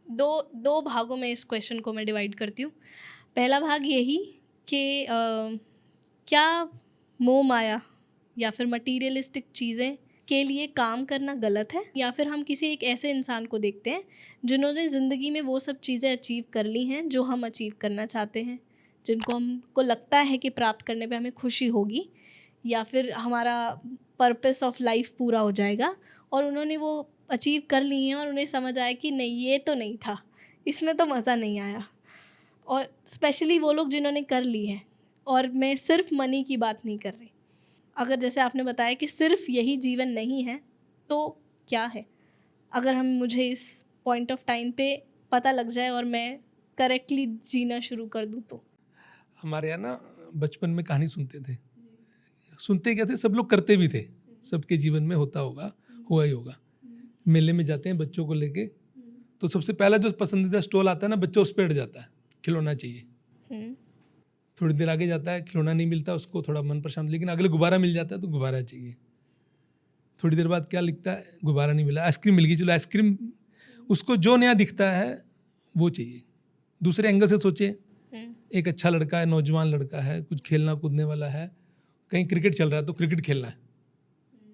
दो दो भागों में इस क्वेश्चन को मैं डिवाइड करती हूँ। पहला भाग यही कि क्या मोह माया या फिर मटीरियलिस्टिक चीज़ें के लिए काम करना गलत है, या फिर हम किसी एक ऐसे इंसान को देखते हैं जिन्होंने ज़िंदगी में वो सब चीज़ें अचीव कर ली हैं जो हम अचीव करना चाहते हैं, जिनको हमको लगता है कि प्राप्त करने पे हमें खुशी होगी या फिर हमारा पर्पस ऑफ लाइफ पूरा हो जाएगा, और उन्होंने वो अचीव कर ली हैं और उन्हें समझ आया कि नहीं, ये तो नहीं था, इसमें तो मज़ा नहीं आया। और स्पेशली वो लोग जिन्होंने कर ली है, और मैं सिर्फ मनी की बात नहीं कर रही। अगर जैसे आपने बताया कि सिर्फ यही जीवन नहीं है, तो क्या है? अगर मुझे इस पॉइंट ऑफ टाइम पे पता लग जाए और मैं करेक्टली जीना शुरू कर दूँ तो। हमारे यहाँ ना बचपन में कहानी सुनते थे, सुनते क्या थे, सब लोग करते भी थे, सबके जीवन में होता होगा, हुआ ही होगा। मेले में जाते हैं बच्चों को लेके, तो सबसे पहला जो पसंदीदा स्टॉल आता है ना, बच्चा उस पर अड़ जाता है, खिलौना चाहिए। थोड़ी देर आगे जाता है, खिलौना नहीं मिलता, उसको थोड़ा मन परेशान, लेकिन अगले गुब्बारा मिल जाता है तो गुब्बारा चाहिए। थोड़ी देर बाद क्या लिखता है, गुब्बारा नहीं मिला, आइसक्रीम मिल गई, चलो आइसक्रीम। उसको जो नया दिखता है वो चाहिए। दूसरे एंगल से सोचे, एक अच्छा लड़का है, नौजवान लड़का है, कुछ खेलना कूदने वाला है, कहीं क्रिकेट चल रहा है तो क्रिकेट खेलना है,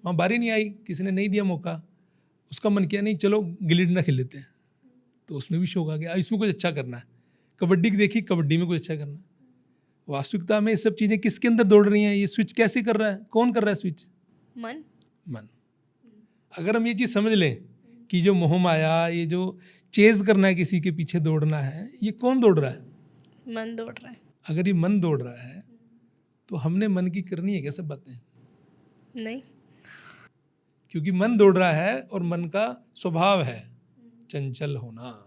वहाँ बारी नहीं आई, किसी ने नहीं दिया मौका, उसका मन किया नहीं चलो गिल्ली डंडा खेल लेते हैं, तो उसमें भी शौक आ गया, इसमें कुछ अच्छा करना है। कबड्डी की देखी, कबड्डी में कुछ अच्छा करना है। वास्तविकता में ये सब चीज़ें किसके अंदर दौड़ रही हैं? ये स्विच कैसे कर रहा है? कौन कर रहा है स्विच? मन। अगर हम ये चीज़ समझ लें कि जो मोह माया, ये जो चेज करना है, किसी के पीछे दौड़ना है, ये कौन दौड़ रहा है? मन दौड़ रहा है। अगर ये मन दौड़ रहा है तो हमने मन की करनी है क्या सब बातें? नहीं, क्योंकि मन दौड़ रहा है और मन का स्वभाव है चंचल होना।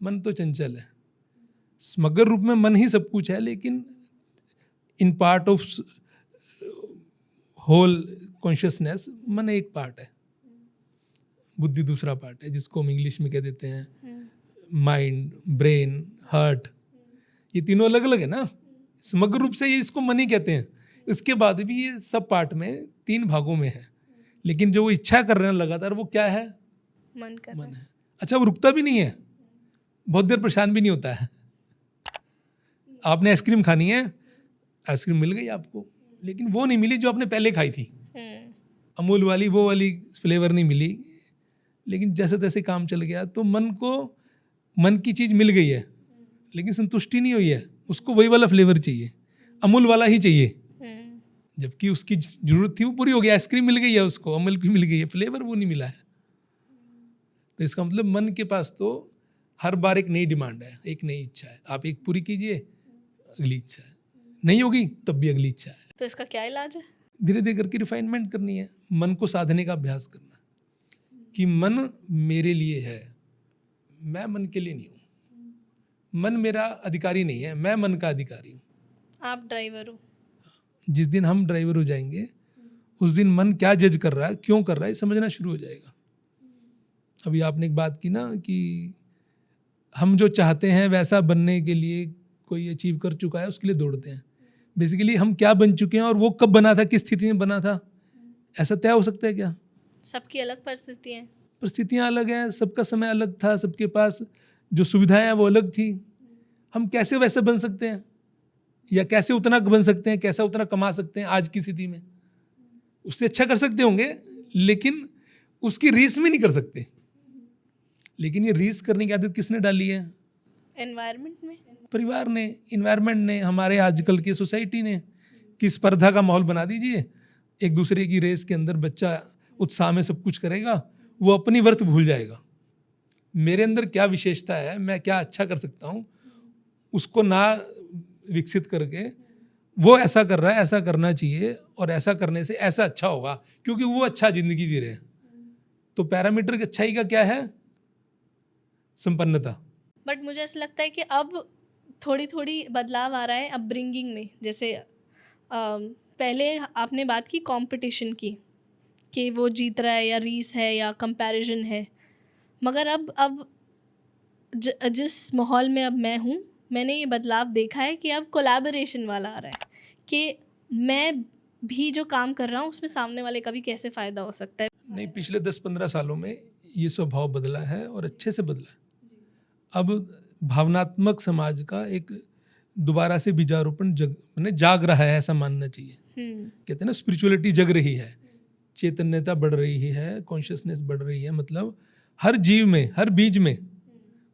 मन तो चंचल है, समग्र रूप में मन ही सब कुछ है, लेकिन in part of whole consciousness मन एक पार्ट है, बुद्धि दूसरा पार्ट है, जिसको हम इंग्लिश में कह देते हैं माइंड, ब्रेन, हार्ट। ये तीनों अलग अलग है ना, समग्र रूप से ये इसको मन ही कहते हैं। इसके बाद भी ये सब पार्ट में 3 भागों में है, लेकिन जो वो इच्छा कर रहे हैं लगातार, वो क्या है? मन है। अच्छा, वो रुकता भी नहीं है, बहुत देर परेशान भी नहीं होता है। आपने आइसक्रीम खानी है, आइसक्रीम मिल गई आपको, लेकिन वो नहीं मिली जो आपने पहले खाई थी, अमूल वाली, वो वाली फ्लेवर नहीं मिली, लेकिन जैसे तैसे काम चल गया। तो मन को मन की चीज़ मिल गई है, लेकिन संतुष्टि नहीं हुई है, उसको वही वाला फ्लेवर चाहिए, अमूल वाला ही चाहिए, जबकि उसकी जरूरत थी वो पूरी हो गई। आइसक्रीम मिल गई है उसको, अमूल की मिल गई है, फ्लेवर वो नहीं मिला है। तो इसका मतलब मन के पास तो हर बार एक नई डिमांड है, एक नई इच्छा है। आप एक पूरी कीजिए, अगली इच्छा है, नहीं होगी तब भी अगली इच्छा है। तो इसका क्या इलाज है? धीरे धीरे करके रिफाइनमेंट करनी है, मन को साधने का अभ्यास करना कि मन मेरे लिए है, मैं मन के लिए नहीं हूँ। मन मेरा अधिकारी नहीं है, मैं मन का अधिकारी हूँ। आप ड्राइवर हो। जिस दिन हम ड्राइवर हो जाएंगे, उस दिन मन क्या जज कर रहा है, क्यों कर रहा है, समझना शुरू हो जाएगा। अभी आपने एक बात की ना कि हम जो चाहते हैं वैसा बनने के लिए कोई अचीव कर चुका है, उसके लिए दौड़ते हैं। बेसिकली हम क्या बन चुके हैं और वो कब बना था, किस स्थिति में बना था, ऐसा तय हो सकता है क्या? सबकी अलग परिस्थितियाँ अलग हैं, सबका समय अलग था, सबके पास जो सुविधाएं हैं वो अलग थी। हम कैसे वैसे बन सकते हैं, या कैसे उतना बन सकते हैं, कैसा उतना कमा सकते हैं आज की स्थिति में? उससे अच्छा कर सकते होंगे, लेकिन उसकी रीस में नहीं कर सकते। लेकिन ये रीस करने की आदत किसने डाली है? एनवायरनमेंट में, परिवार ने, इन्वायरमेंट ने, हमारे आजकल की सोसाइटी ने। कि स्पर्धा का माहौल बना दीजिए, एक दूसरे की रेस के अंदर बच्चा उत्साह में सब कुछ करेगा, वो अपनी वर्थ भूल जाएगा। मेरे अंदर क्या विशेषता है, मैं क्या अच्छा कर सकता हूँ, उसको ना विकसित करके वो ऐसा कर रहा है, ऐसा करना चाहिए, और ऐसा करने से ऐसा अच्छा होगा क्योंकि वो अच्छा जिंदगी जी रहे हैं। तो पैरामीटर की अच्छाई का क्या है? संपन्नता। बट मुझे ऐसा लगता है कि अब थोड़ी थोड़ी बदलाव आ रहा है अपब्रिंगिंग में। जैसे पहले आपने बात की कंपटीशन की, कि वो जीत रहा है या रीस है या कंपैरिजन है, मगर अब जिस माहौल में अब मैं हूँ, मैंने ये बदलाव देखा है कि अब कोलैबोरेशन वाला आ रहा है, कि मैं भी जो काम कर रहा हूँ उसमें सामने वाले का भी कैसे फ़ायदा हो सकता है। नहीं, पिछले 10-15 सालों में ये स्वभाव बदला है और अच्छे से बदला है। अब भावनात्मक समाज का एक दोबारा से बीजारोपण जाग रहा है, ऐसा मानना चाहिए। कहते हैं ना स्पिरिचुअलिटी जग रही है, चैतन्यता बढ़ रही है, कॉन्शियसनेस बढ़ रही है, मतलब हर जीव में, हर बीज में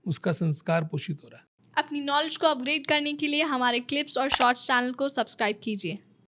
उसका संस्कार पोषित हो रहा है। अपनी नॉलेज को अपग्रेड करने के लिए हमारे क्लिप्स और शॉर्ट्स चैनल को सब्सक्राइब कीजिए।